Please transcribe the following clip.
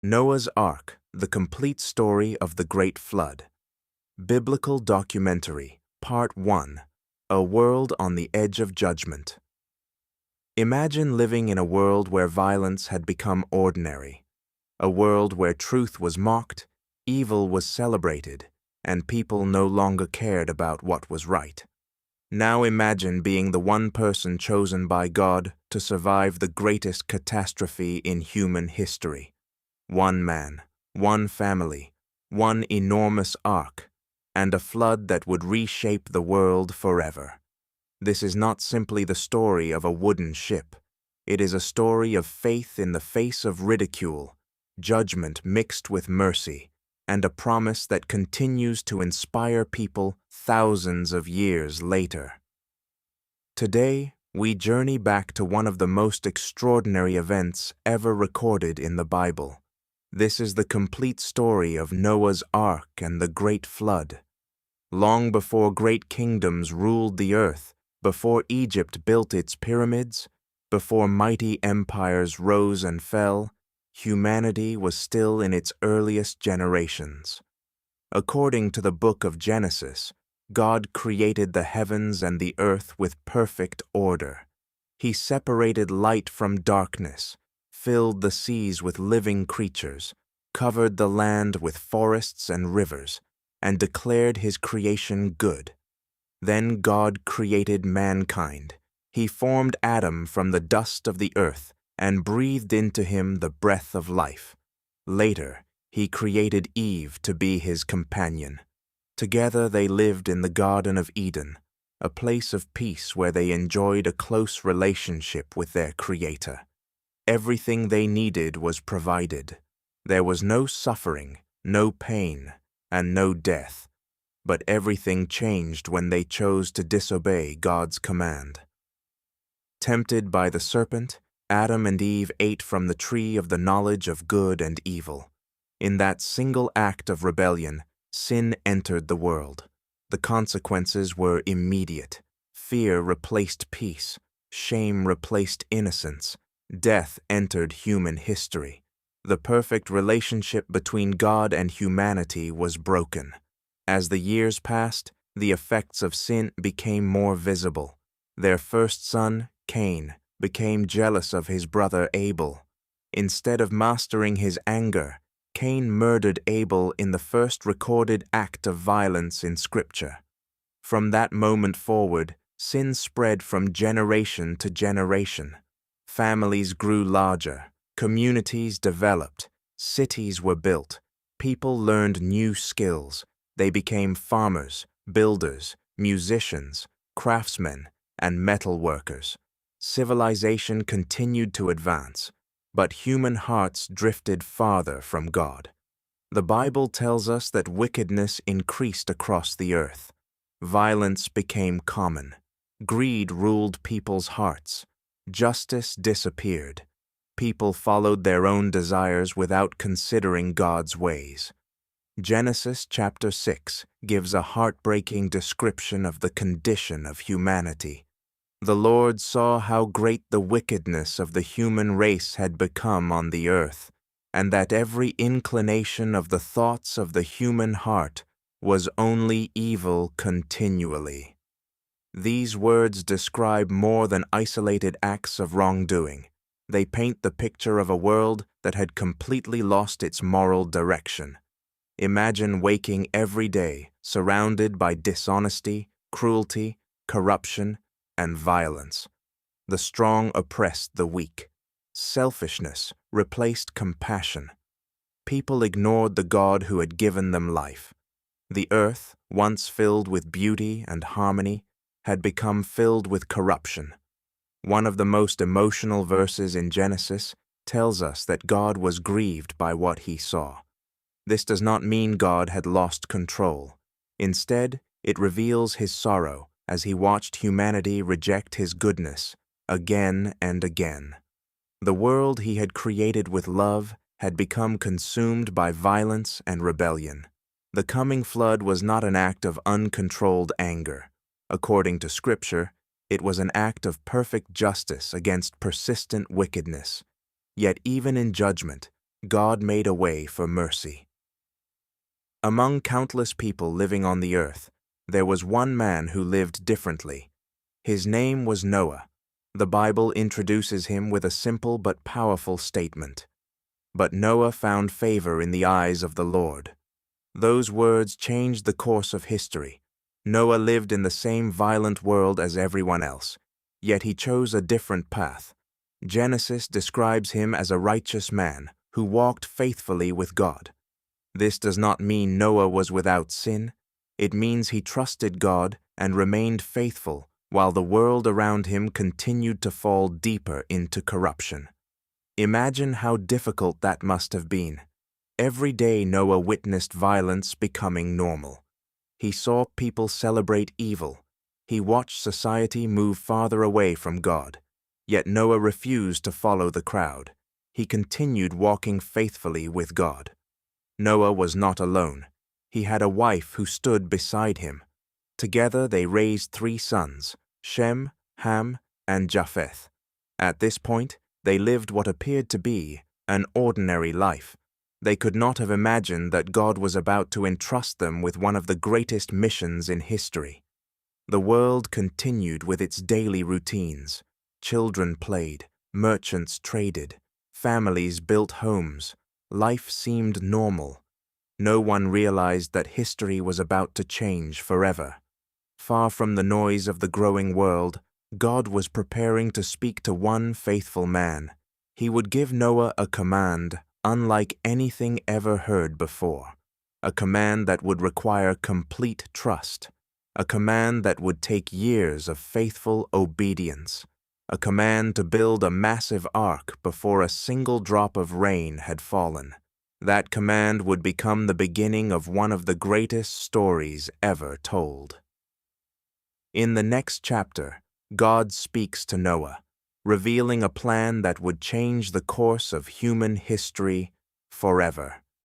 Noah's Ark, the complete story of the Great Flood. Biblical documentary, Part 1, A World on the Edge of Judgment. Imagine living in a world where violence had become ordinary, a world where truth was mocked, evil was celebrated, and people no longer cared about what was right. Now imagine being the one person chosen by God to survive the greatest catastrophe in human history. One man, one family, one enormous ark, and a flood that would reshape the world forever. This is not simply the story of a wooden ship. It is a story of faith in the face of ridicule, judgment mixed with mercy, and a promise that continues to inspire people thousands of years later. Today, we journey back to one of the most extraordinary events ever recorded in the Bible. This is the complete story of Noah's Ark and the Great Flood. Long before great kingdoms ruled the earth, before Egypt built its pyramids, before mighty empires rose and fell, humanity was still in its earliest generations. According to the book of Genesis, God created the heavens and the earth with perfect order. He separated light from darkness, filled the seas with living creatures, covered the land with forests and rivers, and declared his creation good. Then God created mankind. He formed Adam from the dust of the earth and breathed into him the breath of life. Later, he created Eve to be his companion. Together they lived in the Garden of Eden, a place of peace where they enjoyed a close relationship with their Creator. Everything they needed was provided. There was no suffering, no pain, and no death. But everything changed when they chose to disobey God's command. Tempted by the serpent, Adam and Eve ate from the tree of the knowledge of good and evil. In that single act of rebellion, sin entered the world. The consequences were immediate. Fear replaced peace. Shame replaced innocence. Death entered human history. The perfect relationship between God and humanity was broken. As the years passed, the effects of sin became more visible. Their first son, Cain, became jealous of his brother Abel. Instead of mastering his anger, Cain murdered Abel in the first recorded act of violence in Scripture. From that moment forward, sin spread from generation to generation. Families grew larger, communities developed, cities were built, people learned new skills. They became farmers, builders, musicians, craftsmen, and metal workers. Civilization continued to advance, but human hearts drifted farther from God. The Bible tells us that wickedness increased across the earth. Violence became common. Greed ruled people's hearts. Justice disappeared. People followed their own desires without considering God's ways. Genesis chapter 6 gives a heartbreaking description of the condition of humanity. The Lord saw how great the wickedness of the human race had become on the earth, and that every inclination of the thoughts of the human heart was only evil continually. These words describe more than isolated acts of wrongdoing. They paint the picture of a world that had completely lost its moral direction. Imagine waking every day surrounded by dishonesty, cruelty, corruption, and violence. The strong oppressed the weak. Selfishness replaced compassion. People ignored the God who had given them life. The earth, once filled with beauty and harmony, had become filled with corruption. One of the most emotional verses in Genesis tells us that God was grieved by what he saw. This does not mean God had lost control. Instead, it reveals his sorrow as he watched humanity reject his goodness again and again. The world he had created with love had become consumed by violence and rebellion. The coming flood was not an act of uncontrolled anger. According to Scripture, it was an act of perfect justice against persistent wickedness. Yet even in judgment, God made a way for mercy. Among countless people living on the earth, there was one man who lived differently. His name was Noah. The Bible introduces him with a simple but powerful statement. But Noah found favor in the eyes of the Lord. Those words changed the course of history. Noah lived in the same violent world as everyone else, yet he chose a different path. Genesis describes him as a righteous man who walked faithfully with God. This does not mean Noah was without sin. It means he trusted God and remained faithful while the world around him continued to fall deeper into corruption. Imagine how difficult that must have been. Every day Noah witnessed violence becoming normal. He saw people celebrate evil. He watched society move farther away from God. Yet Noah refused to follow the crowd. He continued walking faithfully with God. Noah was not alone. He had a wife who stood beside him. Together they raised 3 sons, Shem, Ham, and Japheth. At this point, they lived what appeared to be an ordinary life. They could not have imagined that God was about to entrust them with one of the greatest missions in history. The world continued with its daily routines. Children played, merchants traded, families built homes. Life seemed normal. No one realized that history was about to change forever. Far from the noise of the growing world, God was preparing to speak to one faithful man. He would give Noah a command unlike anything ever heard before, a command that would require complete trust, a command that would take years of faithful obedience, a command to build a massive ark before a single drop of rain had fallen. That command would become the beginning of one of the greatest stories ever told. In the next chapter, God speaks to Noah, revealing a plan that would change the course of human history forever.